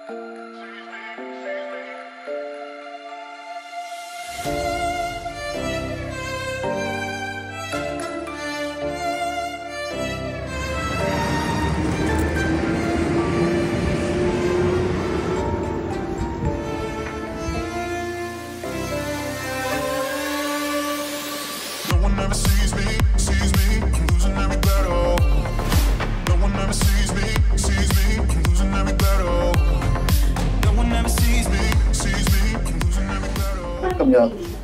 今日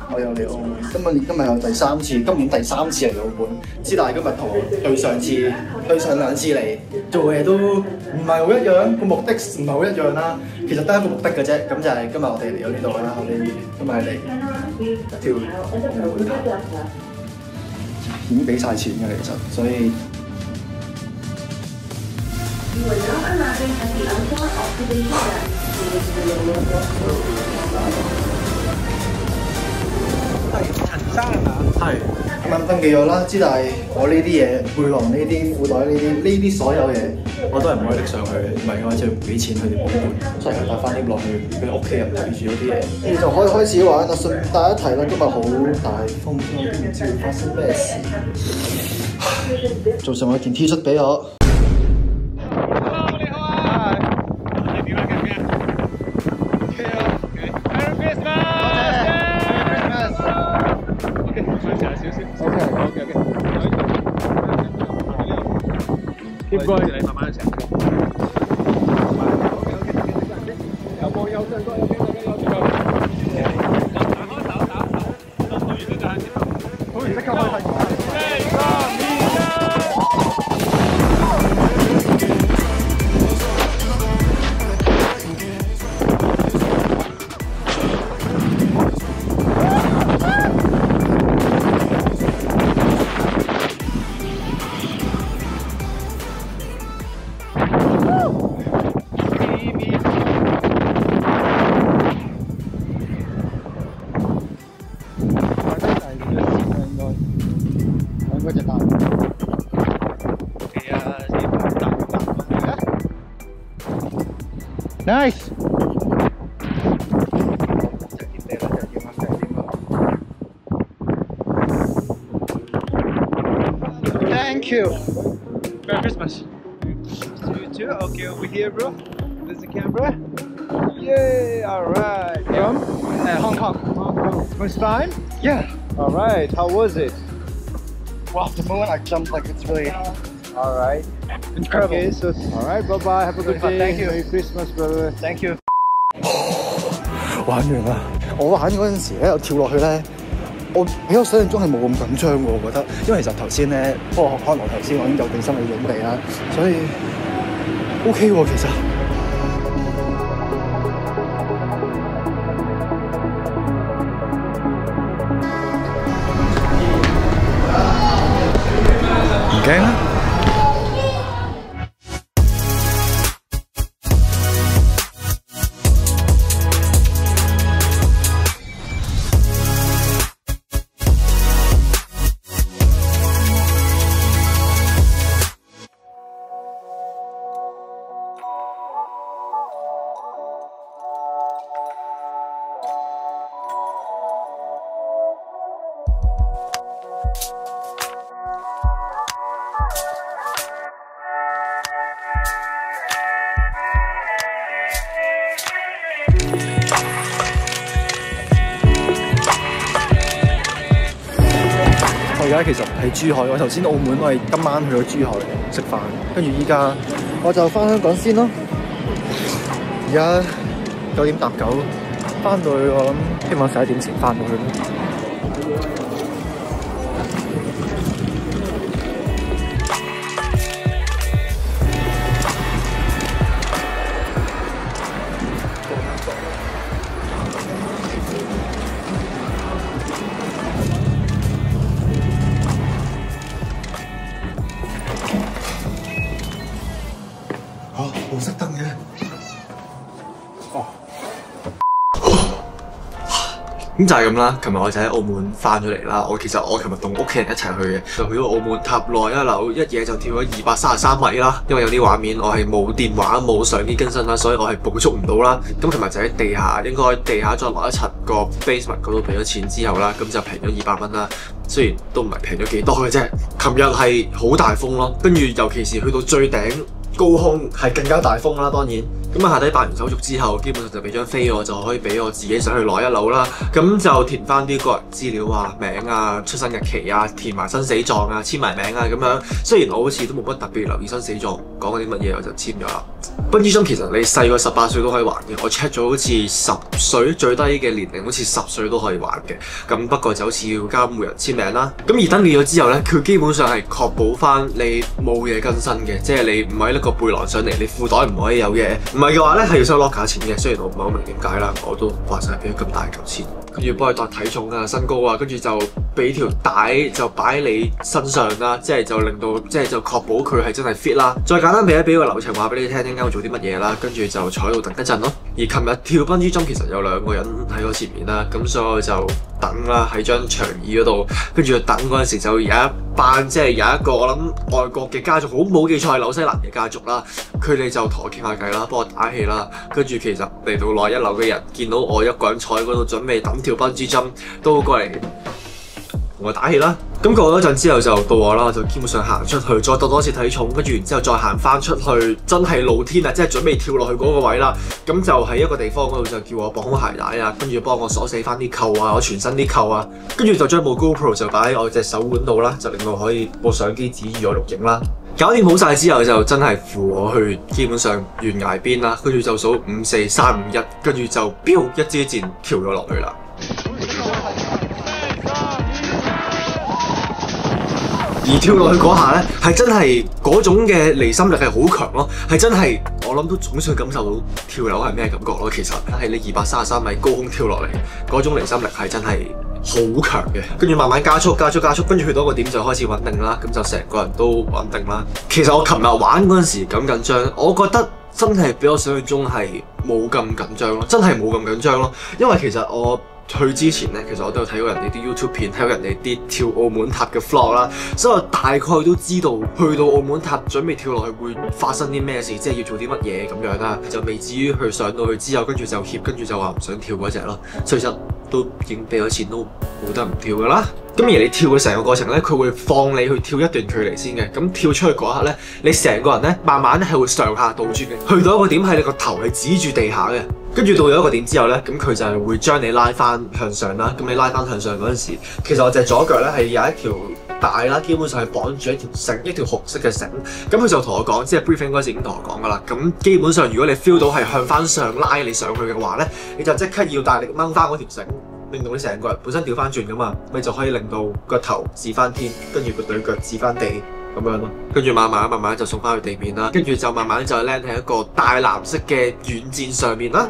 我又嚟澳門，今日有第三次，今年第三次嚟澳門。之但係今日同對上兩次嚟做嘢都唔係好一樣，個目的唔係好一樣啦。其實得一個目的嘅啫，咁就係今日我哋嚟咗呢度啦。我哋今日嚟跳澳門塔，已經俾晒錢嘅其實，所以。陳生係嘛？係啱啱登記咗啦，之但係我呢啲嘢，背囊呢啲、褲袋呢啲所有嘢，我都係唔可以拎上去，唔係嘅話就要俾錢佢哋保管，所以帶翻啲落去俾屋企人睇住嗰啲嘢。跟住就可以開始玩啦。順帶一提啦，今日好大風，我都唔知會發生咩事。做上我件 T 恤俾我。唔該，你慢慢食。有冇有最多有幾多？打開打，到完就係好完即刻開睇。Nice. Thank you. Merry Christmas. You too. Okay, over here, bro. There's the camera. Yay! All right. From Hong Kong. Hong Kong. First time? Yeah. All right. How was it? Wow, the moment I jumped, like it's really. All right. Incredible. Okay, so all right. Bye bye. Have a good day. Thank you. Merry Christmas, brother. Thank you. 玩完啦！我玩嗰陣時咧，我跳落去咧，我比我想象中係冇咁緊張喎，我覺得，因為其實頭先咧，不過可能我頭先我已經有定心理準備啦，所以 OK 喎，其實。唔驚啊！我而家其實喺珠海，我頭先澳門我係今晚去咗珠海食飯，跟住依家我就翻香港先咯。而家9點搭9，翻到去我諗希望11點前翻到去咯。冇熄燈嘅。哦。咁就係咁啦。琴日我就喺澳門翻咗嚟啦。其實我琴日同屋企人一齊去嘅，就去咗澳門塔內一樓，一嘢就跳咗233米啦。因為有啲畫面我係冇電話冇相機更新啦，所以我係捕捉唔到啦。咁琴日就喺地下，應該地下再落一層個 basement 嗰度俾咗錢之後啦，咁就平咗200蚊啦。雖然都唔係平咗幾多嘅啫。琴日係好大風咯，跟住尤其是去到最頂高空係更加大風啦。當然咁下底辦完手續之後，基本上就俾張飛我，就可以俾我自己上去攞1樓啦。咁就填翻啲個人資料啊、名啊、出生日期啊，填埋生死狀啊、簽埋名啊咁樣。雖然我好似都冇乜特別留意生死狀講緊啲乜嘢，我就簽咗啦。Bungee jump其實你細個18歲都可以玩嘅，我 check 咗好似10歲最低嘅年齡，好似10歲都可以玩嘅。咁不過就好似要交每人簽名啦。咁而登記咗之後呢，佢基本上係確保翻你冇嘢更新嘅，即係你唔可以拎個背囊上嚟，你褲袋唔可以有嘢。唔係嘅話呢，係要收攞價錢嘅。雖然我唔係好明點解啦，我都話晒俾佢咁大嚿錢，跟住幫佢度體重啊、身高啊，跟住就俾條帶就擺喺你身上啦，即係就令到即係就確保佢係真係 fit 啦。再簡單俾個流程話俾你聽，應該會做啲乜嘢啦，跟住就坐喺度等一陣咯。而琴日跳 Bungee jump其實有2個人喺我前面啦，咁所以我就等啦喺張長椅嗰度，跟住等嗰陣時就有一班即係有一個我諗外國嘅家族，好冇記錯係紐西蘭嘅家族啦，佢哋就同我傾下偈啦，幫我打氣啦。跟住其實嚟到內1樓嘅人見到我一個人坐喺嗰度準備等跳 Bungee jump，都過嚟同我打氣啦。咁過咗陣之後就到我啦，我就基本上行出去，再度多次體重，跟住然之後再行翻出去，真係露天啊，即係準備跳落去嗰個位啦。咁就喺一個地方嗰度就叫我綁好鞋帶啊，跟住幫我鎖死翻啲扣啊，我全身啲扣啊，跟住就將部 GoPro 就擺喺我隻手腕度啦，就令到可以部相機指住我錄影啦。搞掂好晒之後就真係扶我去基本上懸崖邊啦，跟住就數5、4、3、2、1，跟住就飆一支箭跳咗落去啦。而跳落去嗰下呢，係真係嗰種嘅離心力係好強咯，係真係我諗都總算感受到跳樓係咩感覺咯。其實係你233米高空跳落嚟嗰種離心力係真係好強嘅，跟住慢慢加速，跟住去到一個點就開始穩定啦，咁就成個人都穩定啦。其實我琴日玩嗰陣時咁緊張，我覺得真係比我想象中係冇咁緊張咯，真係冇咁緊張咯，因為其實我去之前呢，其實我都有睇過人哋啲 YouTube 片，睇過人哋啲跳澳門塔嘅 vlog 啦，所以我大概都知道去到澳門塔準備跳落去會發生啲咩事，即係要做啲乜嘢咁樣啦，就未至於去上到去之後跟住就怯，跟住就話唔想跳嗰隻咯。所以其實都已經俾咗錢都冇得唔跳噶啦。咁而你跳嘅成個過程呢，佢會放你去跳一段距離先嘅。咁跳出去嗰一刻呢，你成個人呢，慢慢咧係會上下倒轉嘅，去到一個點係你個頭係指住地下嘅。跟住到咗一個點之後呢，咁佢就係會將你拉翻向上啦。咁你拉翻向上嗰陣時，其實我隻左腳呢係有一條帶啦，基本上係綁住一條繩，一條紅色嘅繩。咁佢就同我講，即係 briefing 嗰陣時已經同我講噶啦。咁基本上如果你 feel 到係向翻上拉你上去嘅話呢，你就即刻要大力掹翻嗰條繩，令到你成個人本身調翻轉噶嘛，咪就可以令到個頭指翻天，跟住個對腳指翻地咁樣咯。跟住慢慢就送翻去地面啦，跟住就慢慢就 land 喺一個大藍色嘅軟墊上面啦。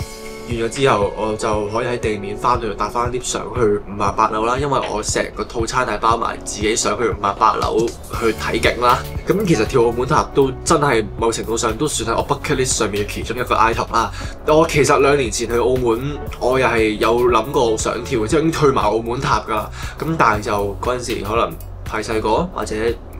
完咗之後，我就可以喺地面翻到搭翻 lift 上去58樓啦，因為我成個套餐係包埋自己上去58樓去睇景啦。咁其實跳澳門塔都真係某程度上都算係我 bucket list 上面嘅其中一個 item 啦。我其實2年前去澳門，我又係有諗過想跳，即係已經退埋澳門塔噶啦。咁但係就嗰陣時可能太細個或者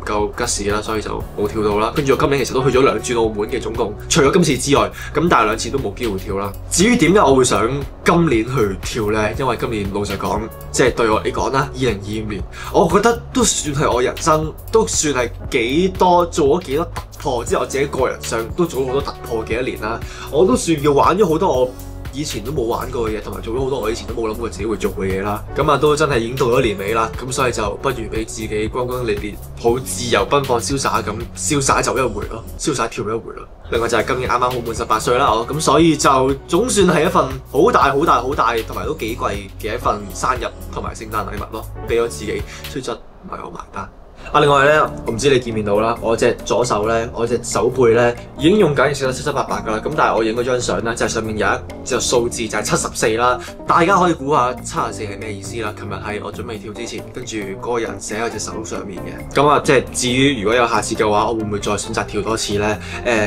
夠吉士啦，所以就冇跳到啦。跟住我今年其實都去咗2轉澳門嘅，總共除咗今次之外，咁但係2次都冇機會跳啦。至於點解我會想今年去跳呢？因為今年老實講，即係對我嚟講啦，2025年，我覺得都算係我人生都算係幾多做咗幾多突破，即係我自己個人上都做咗好多突破嘅一年啦。我都算要玩咗好多我以前都冇玩過嘅嘢，同埋做咗好多我以前都冇諗過自己會做嘅嘢啦。咁啊，都真係已經到咗年尾啦，咁所以就不如俾自己轟轟烈烈、好自由奔放、瀟灑咁瀟灑走一回咯，瀟灑跳一回咯。另外就係今年啱啱好滿18歲啦，咁所以就總算係一份好大、同埋都幾貴嘅一份生日同埋聖誕禮物咯，俾咗自己，雖則唔係我埋單。另外咧，我唔知你見唔見到啦，我隻左手咧，我隻手背咧已經用緊寫得778噶啦。咁但係我影嗰張相咧，就係上面有一隻數字就係74啦。大家可以估下74係咩意思啦？琴日係我準備跳之前，跟住嗰個人寫喺隻手上面嘅。咁啊，即係至於如果有下次嘅話，我會唔會再選擇跳多次咧？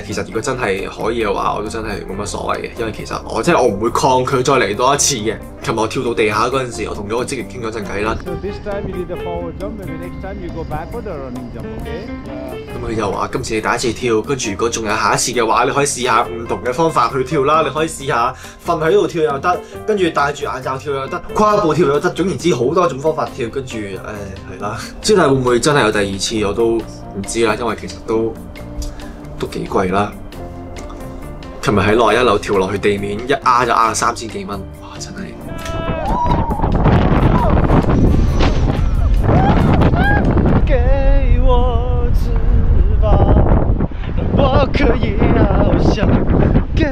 其實如果真係可以嘅話，我都真係冇乜所謂嘅，因為其實我唔會抗拒再嚟多一次嘅。琴日我跳到地下嗰陣時，我同咗個職員傾咗陣偈啦。 So this time you did a forward jump, maybe next time you go backward or running jump, okay? 咁佢就話今次你第一次跳，跟住如果仲有下一次嘅話，你可以試下唔同嘅方法去跳啦。你可以試下瞓喺度跳又得，跟住戴住眼罩跳又得，跨步跳又得，總言之好多種方法跳。跟住係啦，之但係會唔會真係有第二次我都唔知啦，因為其實都幾貴啦。琴日喺61樓跳落去地面，一壓就壓3000幾蚊，哇！真係〜給我翅膀，我可以翱翔。給